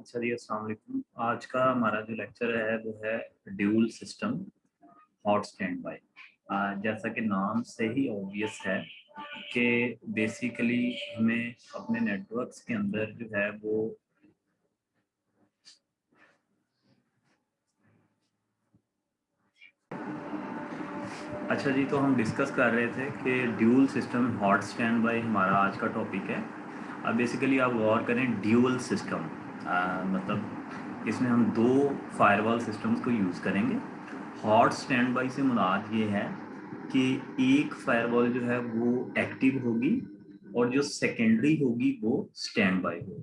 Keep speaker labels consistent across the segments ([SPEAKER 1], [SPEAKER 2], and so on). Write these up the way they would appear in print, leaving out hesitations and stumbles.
[SPEAKER 1] अच्छा जी, अस्सलाम वालेकुम। आज का हमारा जो लेक्चर है वो है dual system hot stand by. जैसा कि नाम से ही ऑब्वियस है कि बेसिकली हमें अपने नेटवर्क्स के अंदर जो है वो अच्छा जी, तो हम डिस्कस कर रहे थे कि dual system hot stand by हमारा आज का टॉपिक है। अब बेसिकली आप गौर करें ड्यूल सिस्टम मतलब इसमें हम दो फायरवॉल सिस्टम्स को यूज़ करेंगे। हॉट स्टैंड बाय से मुराद ये है कि एक फायरवॉल जो है वो एक्टिव होगी और जो सेकेंडरी होगी वो स्टैंड बाय होगी।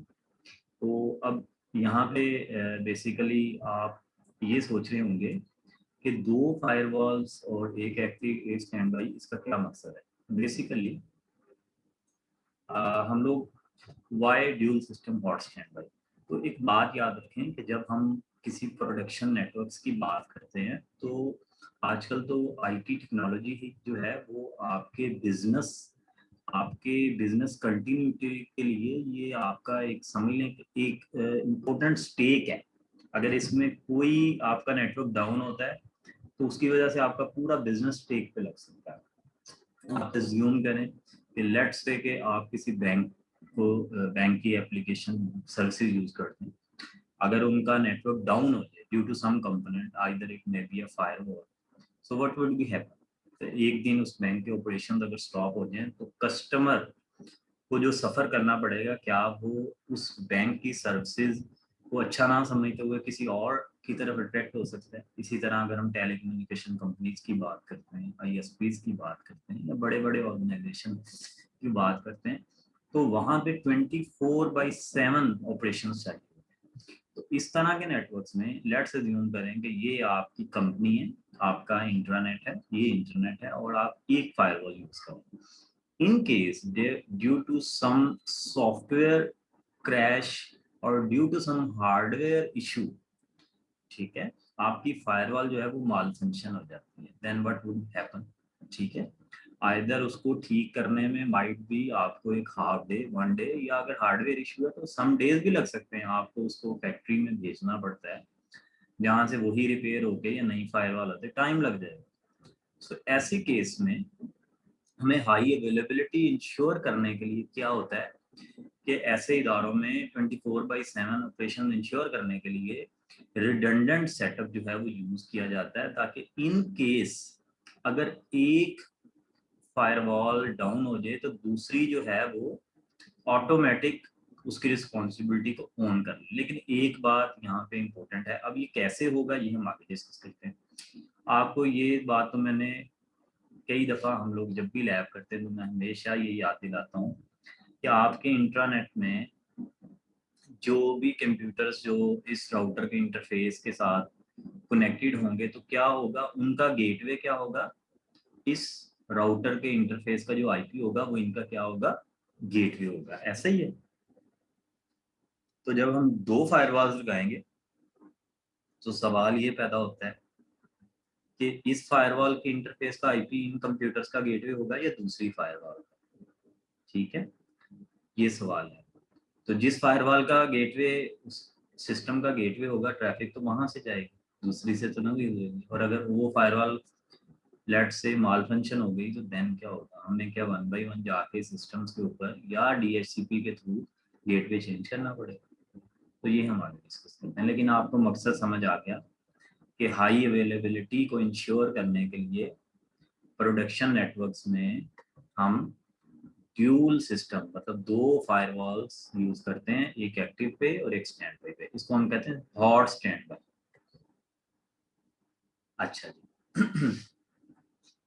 [SPEAKER 1] तो अब यहाँ पे बेसिकली आप ये सोच रहे होंगे कि दो फायरवॉल्स और एक एक्टिव एक स्टैंड बाई, इसका क्या मकसद है। बेसिकली हम लोग why dual system hot standby. तो एक बात याद रखें कि जब हम किसी प्रोडक्शन नेटवर्क्स की बात करते हैं तो आजकल तो आईटी टेक्नोलॉजी ही जो है वो आपके बिजनेस कंटिन्यूटी के लिए ये आपका एक समझ लें कि एक इम्पोर्टेंट स्टेक है। अगर इसमें कोई आपका नेटवर्क डाउन होता है तो उसकी वजह से आपका पूरा बिजनेस स्टेक पे लग सकता है। आप अज्यूम करें कि लेट्स से कि आप किसी बैंक की एप्लीकेशन सर्विसेज यूज करते हैं। अगर उनका नेटवर्क डाउन हो जाए due to some component, either it may be a firewall, so what would be happen. तो एक दिन उस बैंक के ऑपरेशन अगर स्टॉप हो जाए तो कस्टमर को जो सफर करना पड़ेगा, क्या वो उस बैंक की सर्विसेज को अच्छा ना समझते हुए किसी और की तरफ अट्रैक्ट हो सकता है। इसी तरह अगर हम टेलीकम्युनिकेशन कंपनीज की बात करते हैं, आईएसपीज की बात करते हैं या बड़े बड़े ऑर्गेनाइजेशन की बात करते हैं, तो वहां पे 24/7 ऑपरेशन चाहिए। तो इस तरह के नेटवर्क्स में लेट्स अज्यूम करें कि ये आपकी कंपनी है, आपका इंटरनेट है, ये इंटरनेट है और आप एक फायरवॉल यूज करें। In case due to some software crash और due to some hardware issue, ठीक है, आपकी फायरवॉल जो है वो माल फंक्शन हो जाती है, देन व्हाट वुड हैपन। ठीक है, आइदर उसको ठीक करने में माइट भी आपको एक हाफ डे, वन डे, या अगर हार्डवेयर इशू है तो सम डेज भी लग सकते हैं। आपको उसको फैक्ट्री में भेजना पड़ता है जहां से वही रिपेयर होके या नई फायरवॉल आते टाइम लग जाएगा। सो ऐसे केस में हमें हाई अवेलेबिलिटी इंश्योर करने के लिए क्या होता है कि ऐसे इदारों में 24/7 ऑपरेशन इंश्योर करने के लिए रिडंडेंट सेटअप जो है वो यूज किया जाता है, ताकि इन केस अगर एक फायरवॉल डाउन हो जाए तो दूसरी जो है वो ऑटोमेटिक उसकी रिस्पॉन्सिबिलिटी को ऑन कर ले। लेकिन एक बात यहाँ पे इम्पोर्टेंट है, अब ये कैसे होगा ये हम आगे डिस्कस करते हैं। आपको ये बात तो मैंने कई दफ़ा, हम लोग जब भी लैब करते हैं तो मैं हमेशा ये याद दिलाता हूँ कि आपके इंट्रानेट में जो भी कंप्यूटर्स जो इस राउटर के इंटरफेस के साथ कनेक्टेड होंगे तो क्या होगा, उनका गेटवे क्या होगा, इस राउटर के इंटरफेस का जो आईपी होगा वो इनका क्या होगा, गेटवे होगा। ऐसा ही है। तो जब हम दो फायरवॉल्स लगाएंगे तो सवाल ये पैदा होता है कि इस फायरवॉल के इंटरफेस का आईपी इन कंप्यूटर्स का गेटवे होगा या दूसरी फायरवॉल का। ठीक है, ये सवाल है। तो जिस फायरवॉल का गेटवे, उस सिस्टम का गेटवे होगा, ट्रैफिक तो वहां से जाएगी, दूसरी से तो नहीं होगी। और अगर वो फायरवॉल लेट से माल फंक्शन हो गई तो देन क्या होगा, हमें क्या वन बाई वन जाके सिस्टम्स के ऊपर या डीएचसीपी के थ्रू गेटवे चेंज करना पड़ेगा। तो ये हम आगे डिस्कस करते हैं, लेकिन आपको मकसद समझ आ गया कि हाई अवेलेबिलिटी को इंश्योर करने के लिए प्रोडक्शन नेटवर्क्स में हम ड्यूल सिस्टम मतलब दो फायरवॉल्स यूज करते हैं, एक एक्टिव पे और एक स्टैंड बाई पे। इसको हम कहते हैं हॉट स्टैंड बाई। अच्छा जी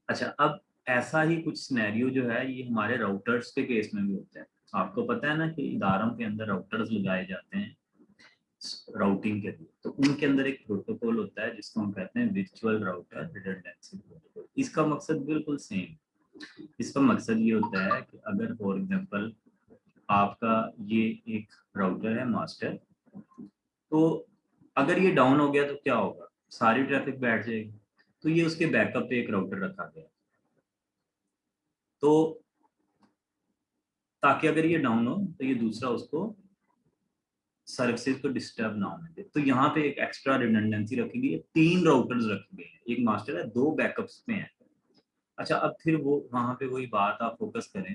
[SPEAKER 1] अच्छा, अब ऐसा ही कुछ सिनेरियो जो है ये हमारे राउटर्स के केस में भी होता है। आपको पता है ना कि इदारों के अंदर राउटर्स लगाए जाते हैं राउटिंग के लिए, तो उनके अंदर एक प्रोटोकॉल होता है जिसको हम कहते हैं वर्चुअल राउटर रिडंडेंसी प्रोटोकॉल। इसका मकसद बिल्कुल सेम। इसका मकसद ये होता है कि अगर फॉर एग्जांपल आपका ये एक राउटर है मास्टर, तो अगर ये डाउन हो गया तो क्या होगा, सारी ट्रैफिक बैठ जाएगी। तो ये उसके बैकअप पे एक राउटर रखा गया, तो ताकि अगर ये डाउन हो तो ये दूसरा उसको सर्विसेज को डिस्टर्ब ना होने दे। तो यहाँ पे एक एक्स्ट्रा रिडंडेंसी रखी गई है, 3 राउटर्स रखे गए हैं, एक मास्टर है, 2 बैकअप्स में है। अच्छा, अब फिर वो वहां पे वही बात आप फोकस करें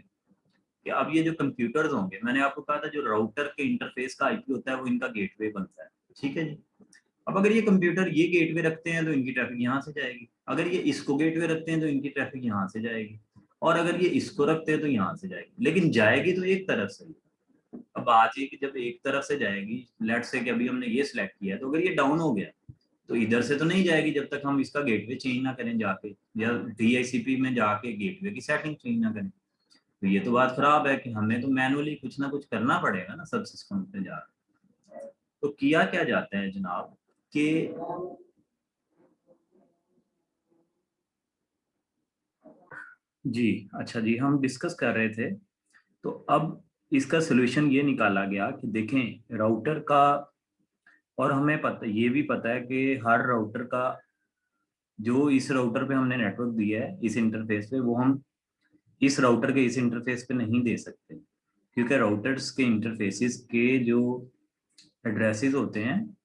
[SPEAKER 1] कि अब ये जो कंप्यूटर्स होंगे, मैंने आपको कहा था जो राउटर के इंटरफेस का आईपी होता है वो इनका गेटवे बनता है, ठीक है जी। अब अगर ये कंप्यूटर ये गेटवे रखते हैं तो इनकी ट्रैफिक यहाँ से जाएगी, अगर ये इसको गेटवे रखते हैं तो इनकी ट्रैफिक यहाँ से जाएगी, और अगर ये इसको रखते हैं तो यहाँ से जाएगी, लेकिन जाएगी तो एक तरफ से। अब बात ये कि जब एक तरफ से जाएगी, लेट से कि अभी हमने ये सिलेक्ट किया है, तो अगर ये डाउन हो गया तो इधर से तो नहीं जाएगी जब तक हम इसका गेटवे चेंज ना करें जाके, या डीआईसीपी में जाके गेटवे की सेटिंग चेंज ना करें। तो ये तो बात खराब है कि हमें तो मैनुअली कुछ ना कुछ करना पड़ेगा ना सब सिस्टम पे जा। तो किया क्या जाता है जनाब कि जी, अच्छा जी, हम डिस्कस कर रहे थे, तो अब इसका सोल्यूशन ये निकाला गया कि देखें राउटर का, और हमें पता ये भी पता है कि हर राउटर का जो इस राउटर पे हमने नेटवर्क दिया है इस इंटरफेस पे, वो हम इस राउटर के इस इंटरफेस पे नहीं दे सकते, क्योंकि राउटर्स के इंटरफेसेस के जो एड्रेसेस होते हैं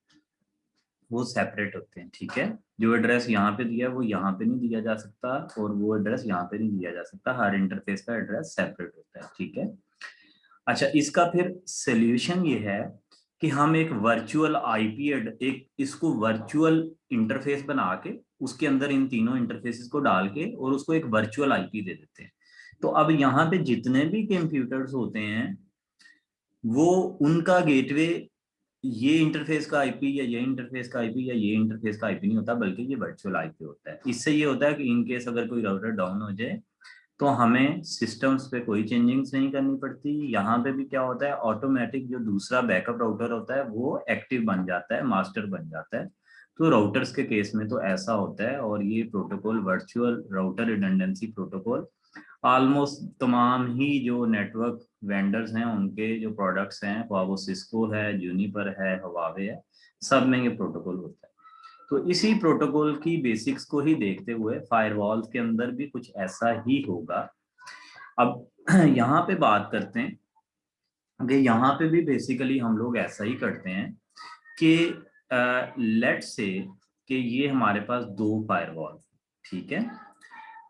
[SPEAKER 1] वो सेपरेट होते हैं, ठीक है। जो एड्रेस यहाँ पे दिया है वो यहाँ पे नहीं दिया जा सकता, और वो एड्रेस यहाँ पे नहीं दिया जा सकता, हर इंटरफेस का एड्रेस सेपरेट होता है, ठीक है। अच्छा, इसका फिर सोल्यूशन ये है कि हम एक वर्चुअल आईपी एक इसको वर्चुअल इंटरफेस बना के उसके अंदर इन तीनों इंटरफेसेस को डाल के और उसको एक वर्चुअल आईपी दे देते हैं। तो अब यहाँ पे जितने भी कंप्यूटर्स होते हैं वो उनका गेटवे ये इंटरफेस का आईपी या ये इंटरफेस का आईपी या ये इंटरफेस का आईपी नहीं होता, बल्कि ये वर्चुअल आईपी होता है। इससे ये होता है कि इन केस अगर कोई राउटर डाउन हो जाए तो हमें सिस्टम्स पे कोई चेंजिंग्स नहीं करनी पड़ती। यहाँ पे भी क्या होता है, ऑटोमेटिक जो दूसरा बैकअप राउटर होता है वो एक्टिव बन जाता है, मास्टर बन जाता है। तो राउटर्स के केस में तो ऐसा होता है, और ये protocol virtual router redundancy protocol almost तमाम ही जो नेटवर्क वेंडर्स हैं उनके जो प्रोडक्ट्स हैं, वो सिस्को है, जूनिपर है, हवावे है, सब में ये प्रोटोकॉल होता है। तो इसी प्रोटोकॉल की बेसिक्स को ही देखते हुए फायरवॉल के अंदर भी कुछ ऐसा ही होगा। अब यहाँ पे बात करते हैं कि यहाँ पे भी बेसिकली हम लोग ऐसा ही करते हैं कि लेट से कि ये हमारे पास 2 फायरवॉल, ठीक है।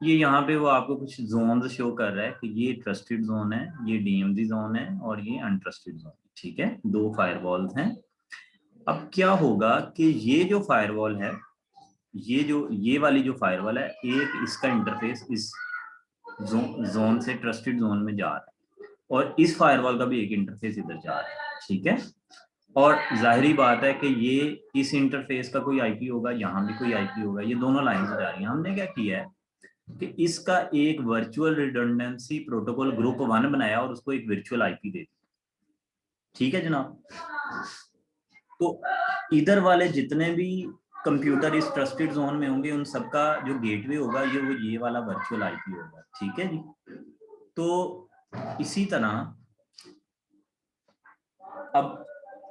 [SPEAKER 1] ये यहाँ पे वो आपको कुछ जोन शो कर रहा है कि ये ट्रस्टेड जोन है, ये डीएमजी जोन है, और ये अनट्रस्टेड जोन, ठीक है। 2 फायरवॉल्स हैं। अब क्या होगा कि ये जो फायरवॉल है, ये वाली जो फायरवॉल है, एक इसका इंटरफेस इस जोन से ट्रस्टेड जोन में जा रहा है, और इस फायरवॉल का भी एक इंटरफेस इधर जा रहा है, ठीक है। और जाहिरी बात है कि ये इस इंटरफेस का कोई आईपी होगा, यहाँ भी कोई आईपी होगा, ये दोनों लाइन से जा रही हैं। हमने क्या किया है कि इसका एक वर्चुअल रिडंडेंसी प्रोटोकॉल ग्रुप 1 बनाया और उसको एक वर्चुअल आईपी दे दी, ठीक है जनाब। तो इधर वाले जितने भी कंप्यूटर इस ट्रस्टेड जोन में होंगे उन सबका जो गेटवे होगा ये वाला वर्चुअल आईपी होगा, ठीक है जी। तो इसी तरह अब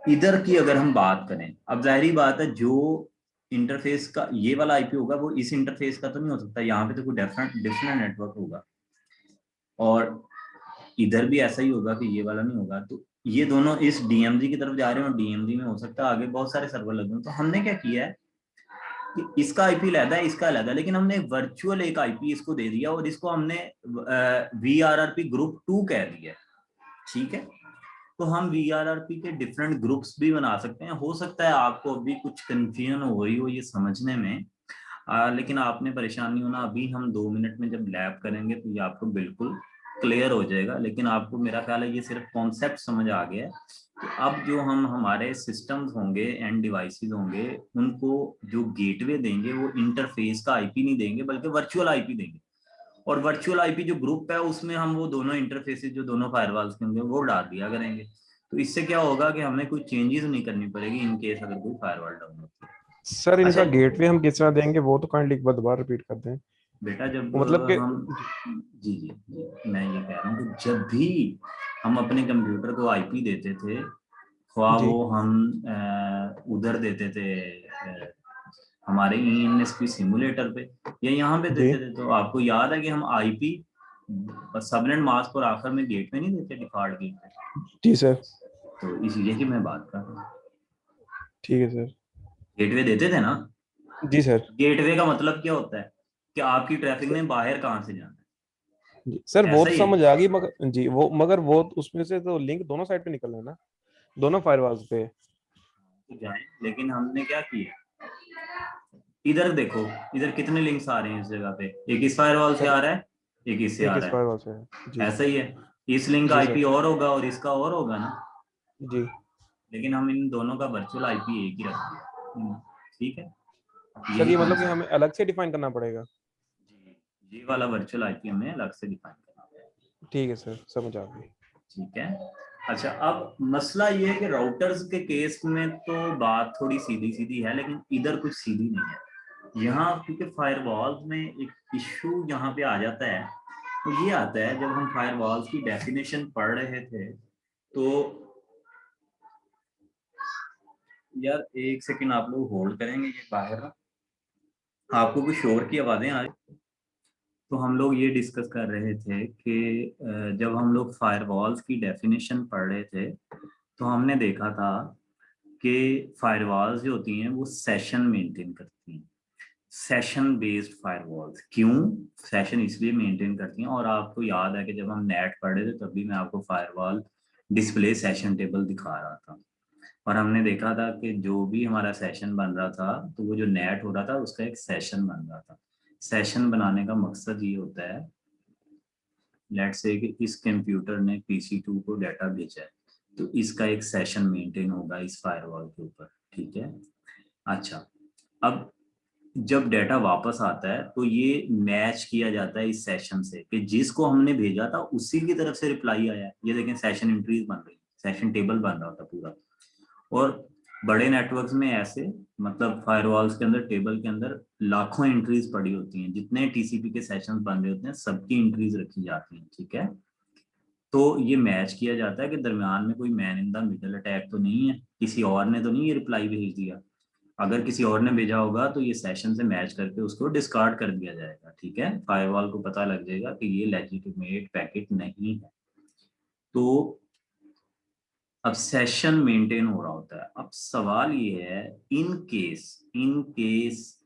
[SPEAKER 1] इधर की अगर हम बात करें, अब जाहिर बात है जो इंटरफेस का ये वाला आईपी होगा वो इस इंटरफेस का तो नहीं हो सकता, यहाँ पे तो कोई डिफरेंट नेटवर्क होगा, और इधर भी ऐसा ही होगा कि ये वाला नहीं होगा। तो ये दोनों इस डीएमजी की तरफ जा रहे हैं, और डीएमजी में हो सकता है आगे बहुत सारे सर्वर लगे हों। तो हमने क्या किया है कि इसका आईपी अलग है, इसका अलग है, लेकिन हमने वर्चुअल एक आईपी इसको दे दिया, और इसको हमने VRRP ग्रुप 2 कह दिया, ठीक है। तो हम VRRP के डिफरेंट ग्रुप्स भी बना सकते हैं। हो सकता है आपको अभी कुछ कंफ्यूजन हो रही हो ये समझने में, लेकिन आपने परेशान नहीं होना, अभी हम 2 मिनट में जब लैब करेंगे तो ये आपको बिल्कुल क्लियर हो जाएगा। लेकिन आपको मेरा ख्याल है ये सिर्फ कॉन्सेप्ट समझ आ गया है कि अब जो हम हमारे सिस्टम्स होंगे एंड डिवाइसेस होंगे उनको जो गेटवे देंगे वो इंटरफेस का आईपी नहीं देंगे बल्कि वर्चुअल आईपी देंगे, और वर्चुअल आईपी जो ग्रुप है उसमें हम वो दोनों इंटरफेसेस जो दोनों फायरवॉल्स के होंगे वो डाल दिया करेंगे। तो इससे क्या होगा कि हमें कोई चेंजेस नहीं करनी पड़ेगी इन केस अगर कोई फायरवॉल डाउन होती है।
[SPEAKER 2] सर
[SPEAKER 1] अच्छा
[SPEAKER 2] इनका गेटवे हम किस तरह देंगे वो तो काइंडली एक बार दोबारा रिपीट कर दें।
[SPEAKER 1] बेटा, जब
[SPEAKER 2] वो मतलब कि
[SPEAKER 1] हम जी जी जी मैं ये कह रहा हूँ कि जब भी हम अपने कंप्यूटर को आईपी देते थे, ख्वाह
[SPEAKER 2] जी
[SPEAKER 1] वो हम उधर देते थे हमारे ENSP सिमुलेटर पे या यहाँ पे
[SPEAKER 2] जी
[SPEAKER 1] देते थे, तो आपको याद है कि हम आईपी सबनेट मास्क और आखिर में गेट में नहीं देते, डिफॉल्ट गेट पे।
[SPEAKER 2] जी सर।
[SPEAKER 1] तो इसलिए की मैं बात कर रहा हूँ।
[SPEAKER 2] ठीक है सर।
[SPEAKER 1] गेटवे देते थे ना।
[SPEAKER 2] जी सर।
[SPEAKER 1] गेटवे का मतलब क्या होता है कि आपकी ट्रैफिक ने बाहर कहाँ से जाना
[SPEAKER 2] जी सर,
[SPEAKER 1] है,
[SPEAKER 2] वो
[SPEAKER 1] ऐसा
[SPEAKER 2] तो
[SPEAKER 1] ही है।
[SPEAKER 2] समझ आ गई, मगर जी वो, मगर वो उसमें से तो लिंक दोनों साइड पे निकल रहा है ना, दोनों फायरवॉल्स पे।
[SPEAKER 1] तो जाए, लेकिन हमने क्या किया, इधर देखो, इधर कितने लिंक्स आ रहे हैं इस जगह पे, एक इस फायरवॉल से
[SPEAKER 2] सर
[SPEAKER 1] आ रहा है, एक इससे
[SPEAKER 2] एक
[SPEAKER 1] आ
[SPEAKER 2] इस
[SPEAKER 1] रहा
[SPEAKER 2] फायरवॉल से है। जी
[SPEAKER 1] है, ऐसा ही है। इस लिंक का
[SPEAKER 2] जी
[SPEAKER 1] आईपी
[SPEAKER 2] सर।
[SPEAKER 1] और होगा और इसका और होगा ना,
[SPEAKER 2] जी
[SPEAKER 1] लेकिन हम इन दोनों का वर्चुअल आईपी एक ही रख दिया। ठीक है,
[SPEAKER 2] सर,
[SPEAKER 1] यही
[SPEAKER 2] ये मतलब कि हमें
[SPEAKER 1] कॉन्सेप्ट।
[SPEAKER 2] अलग से डिफाइन करना पड़ेगा।
[SPEAKER 1] जी, ये वाला वर्चुअल आईपी हमें अलग से डिफाइन करना है।
[SPEAKER 2] ठीक है सर, समझ आ गई।
[SPEAKER 1] ठीक है। अच्छा, अब मसला ये है कि राउटर्स के केस में तो बात थोड़ी सीधी सीधी है, लेकिन इधर कुछ सीधी नहीं है यहाँ, क्योंकि फायरवॉल्स में एक इशू यहाँ पे आ जाता है। तो ये आता है, जब हम फायरवॉल्स की डेफिनेशन पढ़ रहे थे, तो यार एक सेकंड आप लोग होल्ड करेंगे, ये बाहर ना आपको कुछ शोर की आवाजें आ रही। तो हम लोग ये डिस्कस कर रहे थे कि जब हम लोग फायरवॉल्स की डेफिनेशन पढ़ रहे थे, तो हमने देखा था कि फायरवॉल्स जो होती हैं वो सेशन मेंटेन करती हैं। सेशन बेस्ड फायरवॉल्स, क्यों सेशन इसलिए मेंटेन करती हैं, और आपको याद है कि जब हम नेट पढ़ रहे थे तब भी मैं आपको फायरवॉल डिस्प्ले सेशन टेबल दिखा रहा था, और हमने देखा था कि जो भी हमारा सेशन बन रहा था, तो वो जो नेट हो रहा था उसका एक सेशन बन रहा था। सेशन बनाने का मकसद ये होता है, लेट्स से कि इस कंप्यूटर ने PC2 को डाटा भेजा है, तो इसका एक सेशन मेंटेन होगा इस फायरवॉल के ऊपर। ठीक है। अच्छा, अब जब डाटा वापस आता है तो ये मैच किया जाता है इस सेशन से कि जिसको हमने भेजा था उसी की तरफ से रिप्लाई आया है। ये देखें, सेशन एंट्रीज बन रही है, सेशन टेबल बन रहा था पूरा। और बड़े नेटवर्क्स में ऐसे, मतलब फायरवॉल्स के अंदर टेबल के अंदर लाखों एंट्रीज पड़ी होती हैं, जितने TCP के सेशंस बन रहे होते हैं सबकी एंट्रीज रखी जाती हैं। ठीक है। तो ये मैच किया जाता है कि दरमियान में कोई man in the middle attack तो नहीं है, किसी और ने तो नहीं ये रिप्लाई भेज दिया। अगर किसी और ने भेजा होगा तो ये सेशन से मैच करके उसको डिस्कार्ड कर दिया जाएगा। ठीक है, फायरवॉल को पता लग जाएगा कि ये लेजिटिमेट पैकेट नहीं है। तो अब सेशन मेंटेन हो रहा होता है। अब सवाल ये है, इन केस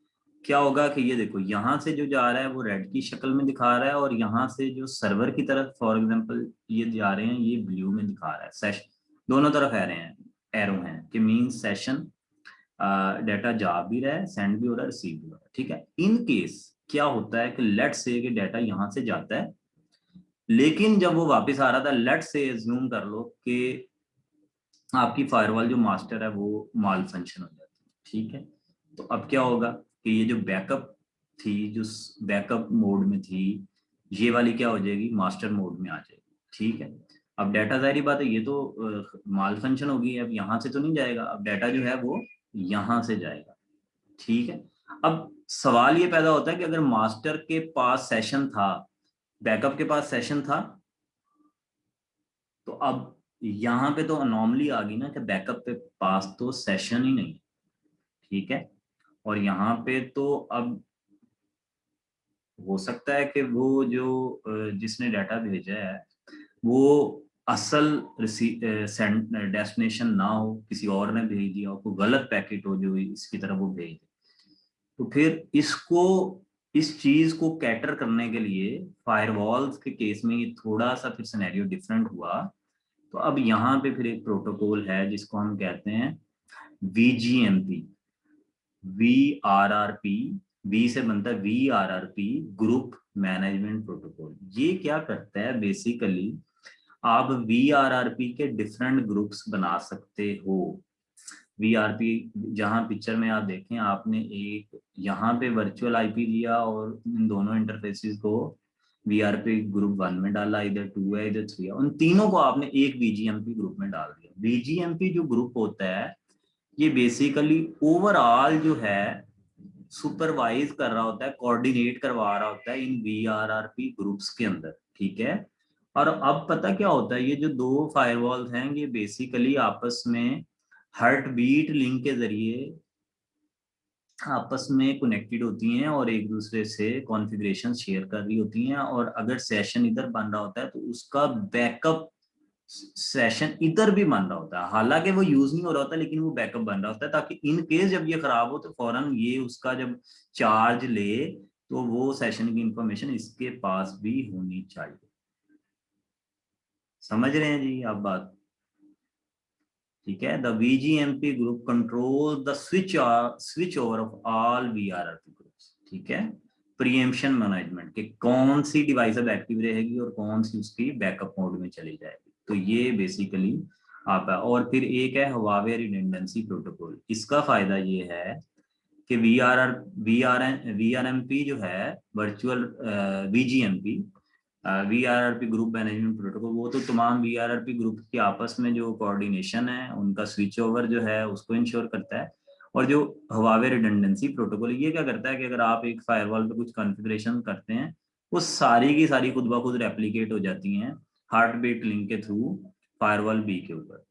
[SPEAKER 1] क्या होगा कि ये देखो, यहां से जो जा रहा है वो रेड की शक्ल में दिखा रहा है, और यहां से जो सर्वर की तरफ फॉर एग्जांपल ये जा रहे हैं, ये ब्लू में दिखा रहा है। सेशन दोनों तरफ एरो हैं कि मीन सेशन डाटा जा भी रहा है, सेंड भी हो रहा है, रिसीव भी हो रहा है। ठीक है। इन केस क्या होता है कि लेट से कि डाटा यहां से जाता है, लेकिन जब वो वापस आ रहा था, लेट से अज्यूम कर लो कि आपकी फायरवॉल जो मास्टर है वो माल फंक्शन हो जाती है। ठीक है। तो अब क्या होगा कि ये जो बैकअप थी, जो बैकअप मोड में थी, ये वाली क्या हो जाएगी, मास्टर मोड में आ जाएगी। ठीक है। अब डाटा, जाहिर बात है, ये तो माल फंक्शन होगी, अब यहाँ से तो नहीं जाएगा, अब डाटा जो है वो यहाँ से जाएगा। ठीक है। अब सवाल ये पैदा होता है कि अगर मास्टर के पास सेशन था, बैकअप के पास सेशन था, तो अब यहाँ पे तो अनोमली आ गई ना कि बैकअप पे पास तो सेशन ही नहीं। ठीक है। और यहाँ पे तो अब हो सकता है कि वो जो जिसने डाटा भेजा है वो असल डेस्टिनेशन ना हो, किसी और ने भेज दिया हो, कोई गलत पैकेट हो जो इसकी तरफ वो भेज दे। तो फिर इसको, इस चीज को कैटर करने के लिए फायरवॉल्स के केस में ये थोड़ा सा फिर सिनेरियो डिफरेंट हुआ। तो अब यहाँ पे फिर एक प्रोटोकॉल है जिसको हम कहते हैं VGMP, VRRP। वी से बनता है VRRP, ग्रुप मैनेजमेंट प्रोटोकॉल। ये क्या करता है बेसिकली, आप VRRP के डिफरेंट ग्रुप्स बना सकते हो। VRP, जहां पिक्चर में आप देखें, आपने एक यहाँ पे वर्चुअल आईपी लिया और इन दोनों इंटरफेसिस को VRP ग्रुप 1 में डाला, इधर 2 है इधर 3 है, उन तीनों को आपने एक VGMP ग्रुप में डाल दिया। VGMP जो ग्रुप होता है, ये बेसिकली ओवरऑल जो है सुपरवाइज कर रहा होता है, कोऑर्डिनेट करवा रहा होता है इन VRRP ग्रुप्स के अंदर। ठीक है। और अब पता क्या होता है, ये जो दो फायरवॉल्स हैं ये बेसिकली आपस में हार्ट बीट लिंक के जरिए आपस में कनेक्टेड होती हैं और एक दूसरे से कॉन्फ़िगरेशन शेयर कर रही होती हैं। और अगर सेशन इधर बन रहा होता है तो उसका बैकअप सेशन इधर भी बन रहा होता है, हालांकि वो यूज नहीं हो रहा होता, लेकिन वो बैकअप बन रहा होता है, ताकि इन केस जब ये खराब हो तो फौरन ये उसका जब चार्ज ले तो वो सेशन की इंफॉर्मेशन इसके पास भी होनी चाहिए। समझ रहे हैं जी आप बात? ठीक है। The VGMP group control the switch over of all VRRP groups. ठीक है। प्रीएम्पशन मैनेजमेंट के कौन सी डिवाइस अब एक्टिव रहेगी और कौन सी उसकी बैकअप मोड में चली जाएगी, तो ये बेसिकली आप है। और फिर एक है हवावे रिडंडेंसी प्रोटोकॉल। इसका फायदा ये है कि VRMP जो है virtual VGMP VRRP group management protocol, वो तो तमाम VRRP ग्रुप के आपस में जो कोऑर्डिनेशन है उनका स्विच ओवर जो है उसको इंश्योर करता है। और जो हवावे रिडंडेंसी प्रोटोकॉल ये क्या करता है कि अगर आप एक फायरवॉल पे कुछ कॉन्फ़िगरेशन करते हैं वो सारी की सारी खुद ब खुद रेप्लिकेट हो जाती हैं हार्ट बीट लिंक के थ्रू फायरवॉल बी के ऊपर।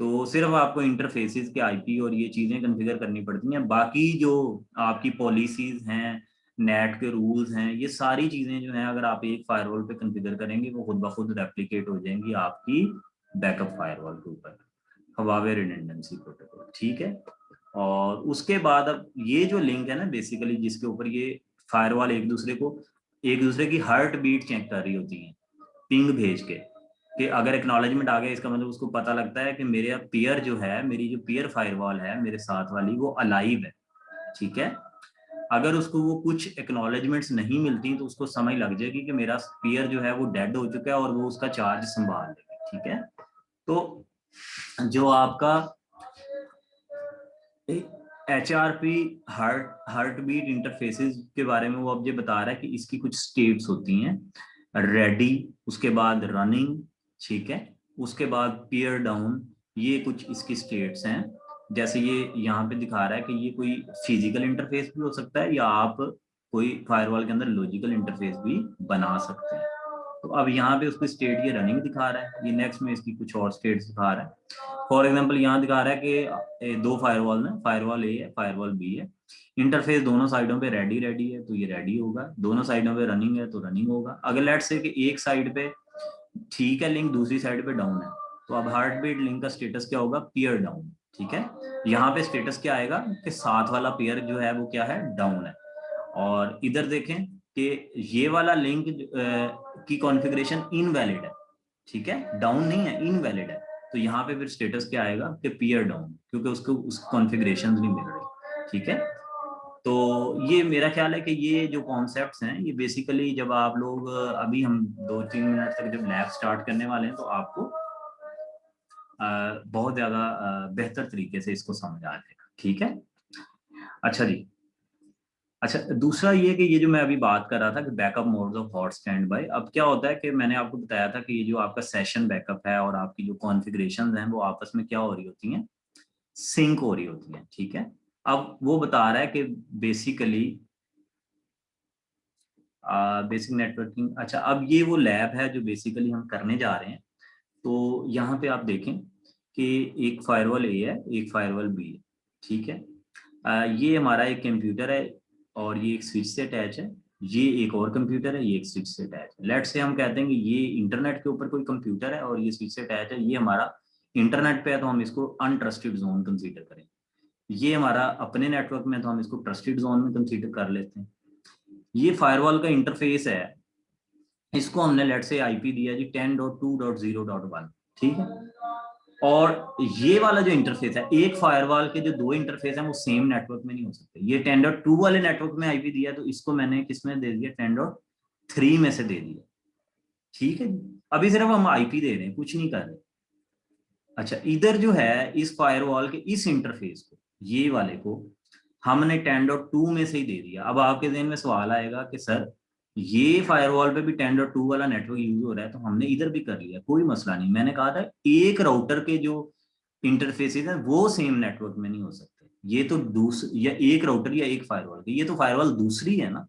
[SPEAKER 1] तो सिर्फ आपको इंटरफेसेस के आईपी और ये चीजें कॉन्फ़िगर करनी पड़ती हैं, बाकी जो आपकी पॉलिसीज हैं, नेट के रूल्स हैं, ये सारी चीजें जो हैं अगर आप एक फायरवॉल पे कॉन्फ़िगर करेंगे वो खुद ब खुद रेप्लिकेट हो जाएंगी आपकी बैकअप फायरवॉल के ऊपर। Huawei redundancy protocol. ठीक है। और उसके बाद अब ये जो लिंक है ना बेसिकली जिसके ऊपर ये फायरवॉल एक दूसरे की हार्ट बीट चेक कर रही होती है पिंग भेज के, कि अगर एक्नॉलेजमेंट आ गया इसका मतलब उसको पता लगता है कि मेरे पीयर जो है, मेरी जो पीयर फायरवॉल है मेरे साथ वाली, वो अलाइव है। ठीक है। अगर उसको वो कुछ एक्नॉलेजमेंट्स नहीं मिलती तो उसको समझ लग जाएगी कि मेरा पीयर जो है वो डेड हो चुका है और वो उसका चार्ज संभाल लेगा। ठीक है। तो जो आपका HRP हार्ट बीट इंटरफेसेस के बारे में वो अब ये बता रहा है कि इसकी कुछ स्टेट्स होती हैं, रेडी, उसके बाद रनिंग, ठीक है, उसके बाद पियर डाउन, ये कुछ इसकी स्टेट्स हैं। जैसे ये यहाँ पे दिखा रहा है कि ये कोई फिजिकल इंटरफेस भी हो सकता है या आप कोई फायरवॉल के अंदर लॉजिकल इंटरफेस भी बना सकते हैं। तो अब यहाँ पे उसकी स्टेट ये रनिंग दिखा रहा है, ये नेक्स्ट में इसकी कुछ और स्टेट्स दिखा रहा है। फॉर एग्जांपल यहाँ दिखा रहा है कि दो फायरवॉल है, फायरवॉल ए है, फायरवॉल बी है। इंटरफेस दोनों साइडों पे रेडी रेडी है तो ये रेडी होगा, दोनों साइडों पे रनिंग है तो रनिंग होगा। अगर लेट्स से कि एक साइड पे ठीक है लिंक, दूसरी साइड पे डाउन है, तो अब हार्ट बीट लिंक का स्टेटस क्या होगा? पियर डाउन। ठीक है। यहाँ पे स्टेटस क्या आएगा कि साथ वाला पेयर जो है वो क्या है? डाउन है। और इधर देखें कि ये वाला लिंक की कॉन्फ़िगरेशन इनवैलिड है। ठीक है, डाउन नहीं है, इनवैलिड है। तो यहाँ पे फिर स्टेटस क्या आएगा कि पियर डाउन, क्योंकि उसको उस कॉन्फ़िगरेशन नहीं मिल रही। ठीक है। तो ये मेरा ख्याल है कि ये जो कॉन्सेप्ट्स हैं ये बेसिकली जब आप लोग अभी हम 2-3 मिनट तक जब लैब स्टार्ट करने वाले हैं तो आपको बहुत ज्यादा बेहतर तरीके से इसको समझ आ जाएगा। ठीक है। अच्छा जी। अच्छा, दूसरा ये कि ये जो मैं अभी बात कर रहा था कि backup modes of hot stand by, अब क्या होता है कि मैंने आपको बताया था कि ये जो आपका सेशन बैकअप है और आपकी जो कॉन्फ़िगरेशंस हैं वो आपस में क्या हो रही होती हैं? सिंक हो रही होती हैं। ठीक है। अब वो बता रहा है कि बेसिकली बेसिक नेटवर्किंग। अच्छा, अब ये वो लैब है जो बेसिकली हम करने जा रहे हैं। तो यहाँ पे आप देखें कि एक फायरवॉल ए है, एक फायरवॉल बी है। ठीक है। ये हमारा एक कंप्यूटर है और ये एक स्विच से अटैच है। ये एक और कंप्यूटर है, ये एक स्विच से अटैच है। लेट्स से हम कहते हैं कि ये इंटरनेट के ऊपर कोई कंप्यूटर है और ये स्विच से अटैच है, ये हमारा इंटरनेट पे है तो हम इसको अनट्रस्टेड जोन कंसीडर करें। ये हमारा अपने नेटवर्क में तो हम इसको ट्रस्टेड जोन में कंसीडर कर लेते हैं। ये फायरवॉल का इंटरफेस है, इसको हमने लेट से आईपी दिया जी 10.2.0.1। ठीक है। और ये वाला जो इंटरफेस है, एक फायरवॉल के जो दो इंटरफेस हैं वो सेम नेटवर्क में नहीं हो सकते। ये 10.2 वाले नेटवर्क में आईपी दिया तो इसको मैंने किसमें दे दिया? 10.3 में से दे दिया। ठीक है। अभी सिर्फ हम आईपी दे रहे हैं, कुछ नहीं कर रहे। अच्छा, इधर जो है इस फायरवॉल के इस इंटरफेस को, ये वाले को हमने 10.2 में से ही दे दिया। अब आपके ज़हन में सवाल आएगा कि सर ये फायरवॉल पे भी 10.2 वाला नेटवर्क यूज हो रहा है तो हमने इधर भी कर लिया, कोई मसला नहीं। मैंने कहा था एक राउटर के जो इंटरफेसेस हैं वो सेम नेटवर्क में नहीं हो सकते। ये तो या एक राउटर या एक फायरवॉल की, ये तो फायरवॉल दूसरी है ना,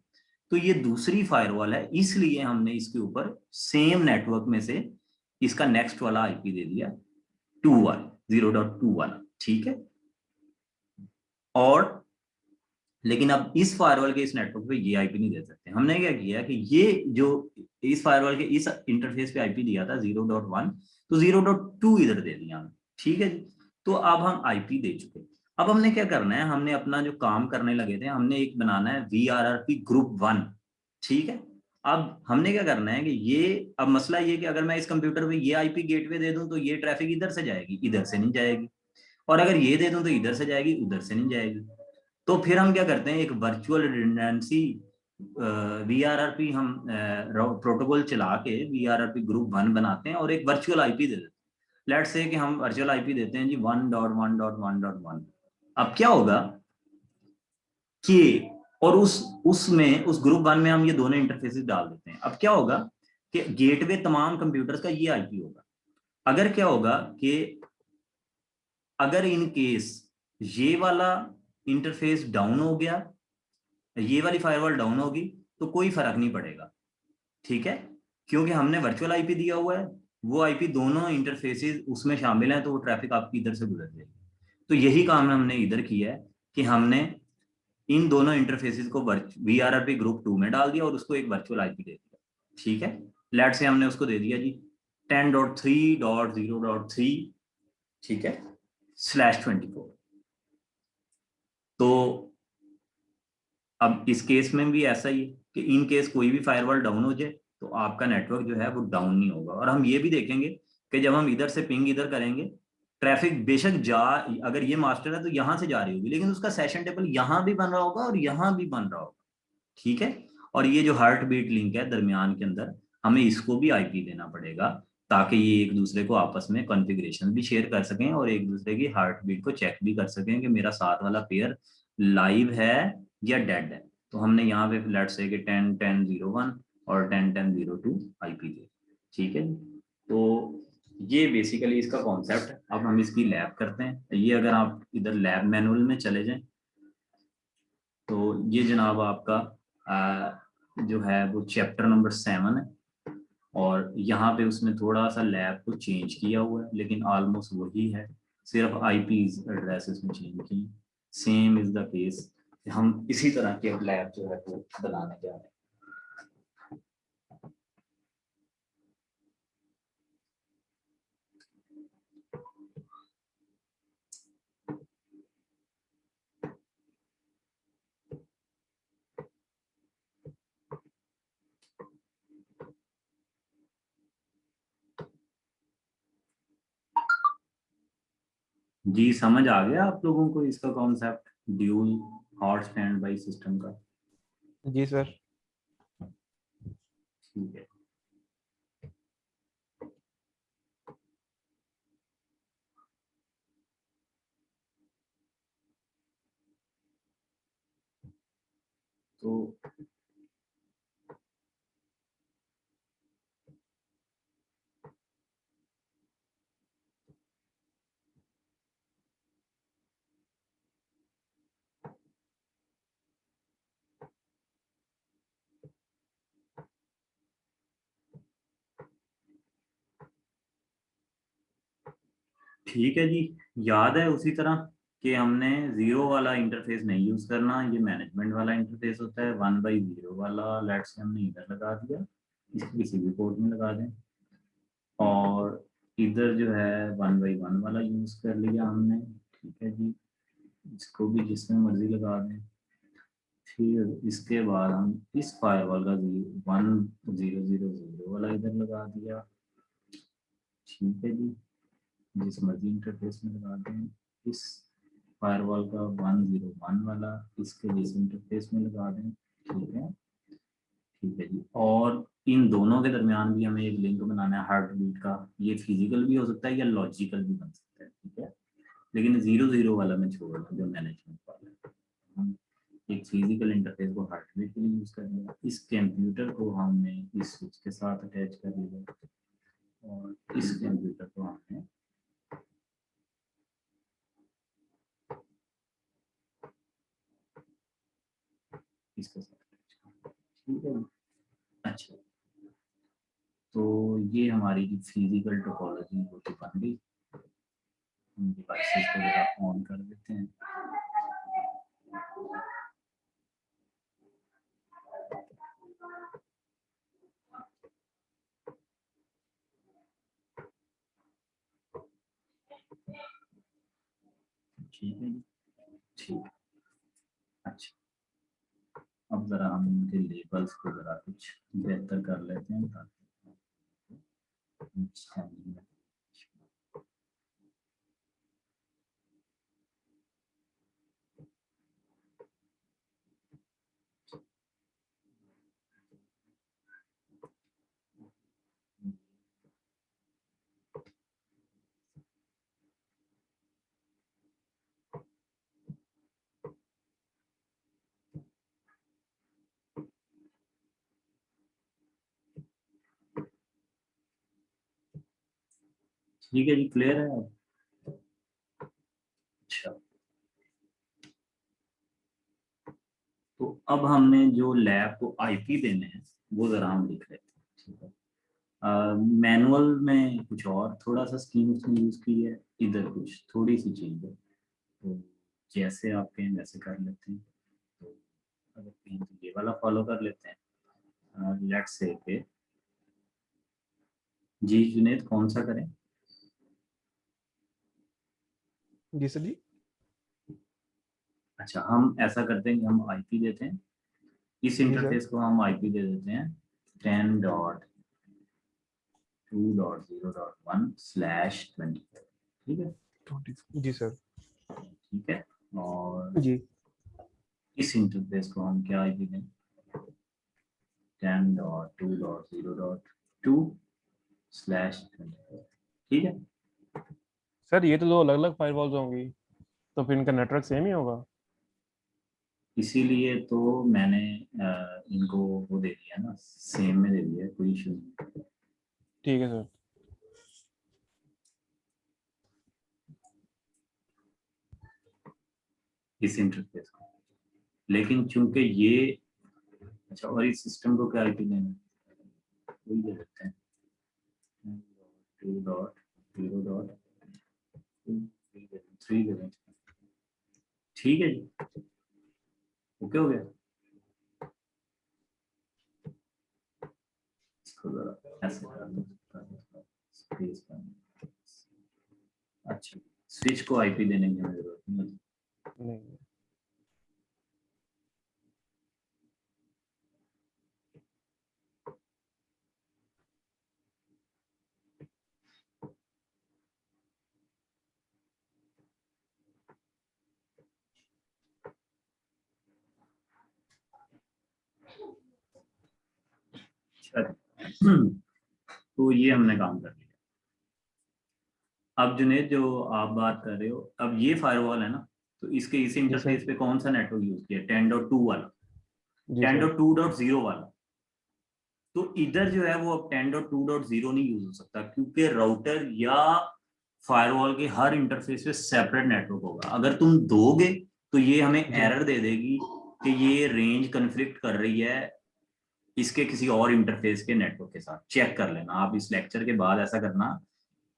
[SPEAKER 1] तो ये दूसरी फायरवॉल है, इसलिए हमने इसके ऊपर सेम नेटवर्क में से इसका नेक्स्ट वाला आईपी दे दिया 2 वाला, 0.2 वाला। ठीक है। और लेकिन अब इस फायरवॉल के इस नेटवर्क पे ये आईपी नहीं दे सकते। हमने क्या किया कि ये जो इस फायरवॉल के इस इंटरफेस पे आईपी दिया था 0.1, तो 0.2 इधर दे दिया हमने, ठीक है जी। तो अब हम आईपी दे चुके। अब हमने क्या करना है, हमने अपना जो काम करने लगे थे, हमने एक बनाना है VRRP ग्रुप 1, ठीक है। अब हमने क्या करना है कि ये, अब मसला ये कि अगर मैं इस कंप्यूटर पे ये आईपी गेटवे दे दूं तो ये ट्रैफिक इधर से जाएगी, इधर से नहीं जाएगी, और अगर ये दे दूं तो इधर से जाएगी, उधर से नहीं जाएगी। तो फिर हम क्या करते हैं, एक वर्चुअल रिडंडेंसी VRRP हम प्रोटोकॉल चला के VRRP ग्रुप 1 बनाते हैं और एक वर्चुअल आईपी दे देते हैं। लेट्स से कि हम वर्चुअल आईपी देते हैं जी 1.1.1.1। अब क्या होगा कि, और उसमें उस ग्रुप 1 में हम ये दोनों इंटरफेसेस डाल देते हैं। अब क्या होगा कि गेटवे तमाम कंप्यूटर्स का ये आईपी होगा। अगर क्या होगा कि अगर इन केस ये वाला इंटरफेस डाउन हो गया, ये वाली फायरवॉल डाउन होगी, तो कोई फर्क नहीं पड़ेगा, ठीक है, क्योंकि हमने वर्चुअल आईपी दिया हुआ है, वो आईपी दोनों इंटरफेसेस उसमें शामिल हैं, तो वो ट्रैफिक आपकी इधर से गुजर जाएगी। तो यही काम हमने इधर किया है कि हमने इन दोनों इंटरफेसेस को VRRP ग्रुप 2 में डाल दिया और उसको एक वर्चुअल आईपी दे दिया, ठीक है। लेट से हमने उसको दे दिया जी 10.3.0.3, ठीक है, /24। तो अब इस केस में भी ऐसा ही है कि इन केस कोई भी फायरवॉल डाउन हो जाए तो आपका नेटवर्क जो है वो डाउन नहीं होगा। और हम ये भी देखेंगे कि जब हम इधर से पिंग इधर करेंगे, ट्रैफिक बेशक जा, अगर ये मास्टर है तो यहां से जा रही होगी, लेकिन उसका सेशन टेबल यहां भी बन रहा होगा और यहां भी बन रहा होगा, ठीक है। और ये जो हार्ट बीट लिंक है दरमियान के अंदर, हमें इसको भी आईपी देना पड़ेगा, ताकि ये एक दूसरे को आपस में कॉन्फ़िगरेशन भी शेयर कर सकें और एक दूसरे की हार्ट बीट को चेक भी कर सकें कि मेरा साथ वाला पेयर लाइव है या डेड है। तो हमने यहाँ पे लेट्स से कि 10.10.01 और 10.10.02 आईपी दे, ठीक है। तो ये बेसिकली इसका कॉन्सेप्ट है। अब हम इसकी लैब करते हैं। ये अगर आप इधर लैब मैनुअल में चले जाएं तो ये जनाब आपका जो है वो चैप्टर नंबर 7 है, और यहाँ पे उसने थोड़ा सा लैब को चेंज किया हुआ है, लेकिन ऑलमोस्ट वही है, सिर्फ आईपी एड्रेसेस में चेंज की। सेम इज द केस, हम इसी तरह के लैब जो है वो बनाने जा रहे हैं। जी समझ आ गया आप लोगों को इसका concept dual hot stand by system का?
[SPEAKER 2] जी सर।
[SPEAKER 1] ठीक है। तो ठीक है जी, याद है उसी तरह कि हमने जीरो वाला इंटरफेस नहीं यूज करना, ये मैनेजमेंट वाला इंटरफेस होता है। 1/0 वाला लेट्स से हमने इधर लगा दिया, इसको किसी भी पोर्ट में लगा दें, और इधर जो है 1/1 वाला यूज कर लिया हमने, ठीक है जी, इसको भी जिसमें मर्जी लगा दें। फिर इसके बाद हम इस फायरवॉल का 1000 वाला इधर लगा दिया, ठीक है जी, जिस मर्जी इंटरफेस में लगा दें। इस फायरवॉल का 101 वाला इसके जिस इंटरफेस में लगा दें, ठीक है, ठीक है जी। और इन दोनों के दरमियान भी हमें एक लिंक बनाना है हार्ट बीट का। ये फिजिकल भी हो सकता है या लॉजिकल भी बन सकता है, ठीक है, लेकिन 0 0 वाला मैं छोड़ रहा हूँ जो मैनेजमेंट वाला है। हम एक फिजिकल इंटरफेस को हार्ट बीट के लिए यूज करेंगे। इस कंप्यूटर को हमने इस स्विच के साथ अटैच कर लिया, और इस कंप्यूटर को हमने इसके साथ अटैच कर लिया, ठीक है। अच्छा, तो ये हमारी जो फिजिकल टोपोलॉजी वो तो बन गई। हम डिवाइसेस को जरा ऑन कर देते हैं। ठीक है जी, ठीक है। अच्छा, अब जरा हम इनके लेबल्स को जरा कुछ बेहतर कर लेते हैं ताकि ठीक है जी, क्लियर है अब? अच्छा, तो अब हमने जो लैब को आईपी देने हैं वो जरा हम लिख लेते हैं, ठीक है। मैनुअल में कुछ और थोड़ा सा स्कीम उसने यूज की है, इधर कुछ थोड़ी सी चीज है, तो जैसे आप कहें वैसे कर लेते हैं। तो अगर कहें तो ये वाला फॉलो कर लेते हैं। लेट्स से पे जी जुनेद कौन सा करें?
[SPEAKER 2] जी सर जी।
[SPEAKER 1] अच्छा, हम ऐसा करते हैं कि हम आईपी देते हैं, इस
[SPEAKER 2] जी सर।
[SPEAKER 1] इंटरफेस को हम आईपी दे देते हैं 10.2.0.1/24, ठीक है।
[SPEAKER 2] 20 जी सर।
[SPEAKER 1] ठीक है, और
[SPEAKER 2] जी
[SPEAKER 1] इस इंटरफेस को हम क्या आईपी दें? 10.2.0.2/24, ठीक है।
[SPEAKER 2] सर, ये तो दो अलग अलग फायरवॉल्स होंगी, तो फिर इनका नेटवर्क सेम ही होगा।
[SPEAKER 1] इसीलिए तो मैंने इनको वो दे दिया ना, सेम में दे दिया, कोई इशू नहीं।
[SPEAKER 2] ठीक है सर।
[SPEAKER 1] इस इंटरफेस को, लेकिन चूंकि ये, अच्छा, और इस सिस्टम को क्या आईपी देना है? वही दे देते हैं 2.0.3 दे देते हैं, ठीक है जी, ओके हो गया। इसको जरा ऐसे कर दो, स्पेस कर दो। अच्छा, स्विच को आईपी देने की हमें जरूरत नहीं है।
[SPEAKER 2] नहीं।
[SPEAKER 1] अच्छा, तो ये हमने काम कर लिया। अब जुनेद, जो आप बात कर रहे हो, अब ये फायरवॉल है ना, तो इसके इस
[SPEAKER 2] जी सर।
[SPEAKER 1] इंटरफेस पे कौन सा नेटवर्क यूज किया? 10.2 वाला,
[SPEAKER 2] जी
[SPEAKER 1] ten
[SPEAKER 2] sir.
[SPEAKER 1] Dot two dot zero वाला। तो इधर जो है वो अब 10.2.0 नहीं यूज हो सकता, क्योंकि राउटर या फायरवॉल के हर इंटरफेस पे सेपरेट नेटवर्क होगा। अगर तुम दोगे तो ये हमें
[SPEAKER 2] जी
[SPEAKER 1] एरर दे देगी कि ये रेंज कन्फ्लिक्ट कर रही है इसके किसी और इंटरफेस के नेटवर्क के साथ। चेक कर लेना आप इस लेक्चर के बाद, ऐसा करना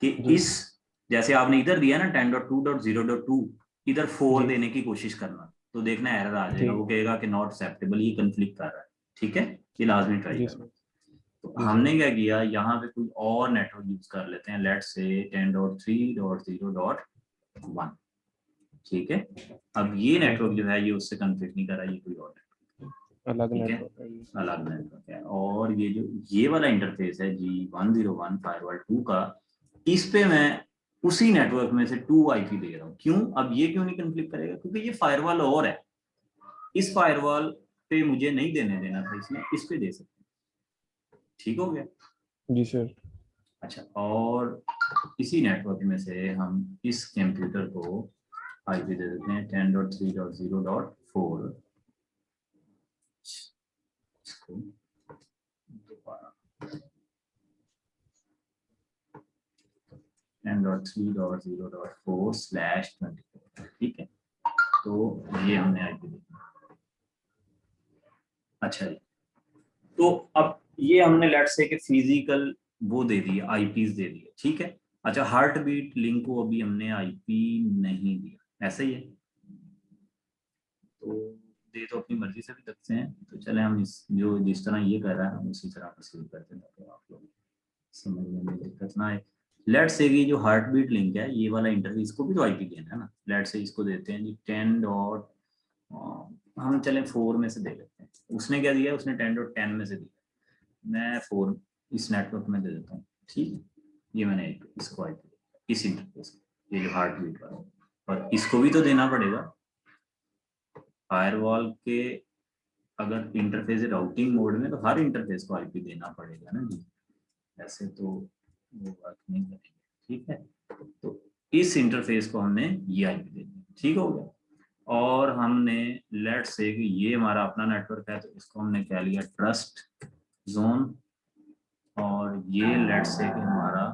[SPEAKER 1] कि
[SPEAKER 2] जी
[SPEAKER 1] इस, जैसे आपने इधर दिया ना 10.2.0.2, इधर 4
[SPEAKER 2] जी।
[SPEAKER 1] देने की कोशिश करना, तो देखना एरर आ जाएगा,
[SPEAKER 2] ठीक।
[SPEAKER 1] वो कहेगा कि नॉट एक्सेप्टेबल, ये कन्फ्लिक्ट कर रहा है। ठीक है, ये लाजमी ट्राई
[SPEAKER 2] जी
[SPEAKER 1] करना।
[SPEAKER 2] सर।
[SPEAKER 1] तो
[SPEAKER 2] जी सर।
[SPEAKER 1] हमने क्या किया, यहाँ पे कोई और नेटवर्क यूज कर लेते हैं, लेट्स से 10.3.0.1, ठीक है। अब ये
[SPEAKER 2] ठीक
[SPEAKER 1] नेटवर्क
[SPEAKER 2] है।
[SPEAKER 1] जो है ये उससे कन्फ्लिक्ट नहीं कर रहा, ये कोई और नेटवर्क,
[SPEAKER 2] अलग
[SPEAKER 1] ठीक है,
[SPEAKER 2] नेटवर्क है ये।
[SPEAKER 1] अलग नेटवर्क है। और ये जो ये वाला इंटरफेस है G101 फायरवॉल 2 का, इस पे मैं उसी नेटवर्क में से 2 आईपी दे रहा हूँ। क्यों? अब ये क्यों नहीं कन्फ्लिक्ट करेगा? क्योंकि ये फायरवॉल और है, इस फायरवॉल पे मुझे नहीं देने देना था, इसमें इस पे दे सकते हैं। ठीक हो गया?
[SPEAKER 2] जी सर।
[SPEAKER 1] अच्छा, और इसी नेटवर्क में से हम इस कंप्यूटर को आईपी दे देते हैं 10.3.0.4। इसको दोबारा 10.3.0.4/24, ठीक है। तो ये हमने आईपी दी। अच्छा जी, तो अब ये हमने लेट्स से कि फिजिकल वो दे दिए, आईपीज दे दिए, ठीक है। अच्छा, हार्ट बीट लिंक को अभी हमने आईपी नहीं दिया, ऐसा ही है, तो दे तो अपनी मर्जी से भी सकते हैं। तो चले हम इस जो जिस तरह ये कर रहा है हम उसी तरह प्रोसीड करते हैं, तो आप लोग समझने में दिक्कत ना आए। लेट से कि जो हार्ट बीट लिंक है ये वाला इंटरफेस, इसको भी तो आईपी देना है ना। लेट से इसको देते हैं जी 10 डॉट, हम चलें 4 में से दे लेते हैं। उसने क्या दिया, उसने 10.10 में से दिया, मैं 4 इस नेटवर्क में दे देता हूँ। ठीक है, ये मैंने इसको आईपी इस इंटरफेस, ये जो हार्ट बीट वाला, और इसको भी तो देना पड़ेगा फायरवॉल के। अगर इंटरफेस राउटिंग मोड में तो हर इंटरफेस को आईपी देना पड़ेगा ना जी, ऐसे तो वो बात नहीं करेंगे। ठीक है, तो इस इंटरफेस को हमने ये आईपी दे दी, ठीक हो गया। और हमने लेट से कि ये हमारा अपना नेटवर्क है, तो इसको हमने क्या लिया, ट्रस्ट जोन, और ये लेट से कि हमारा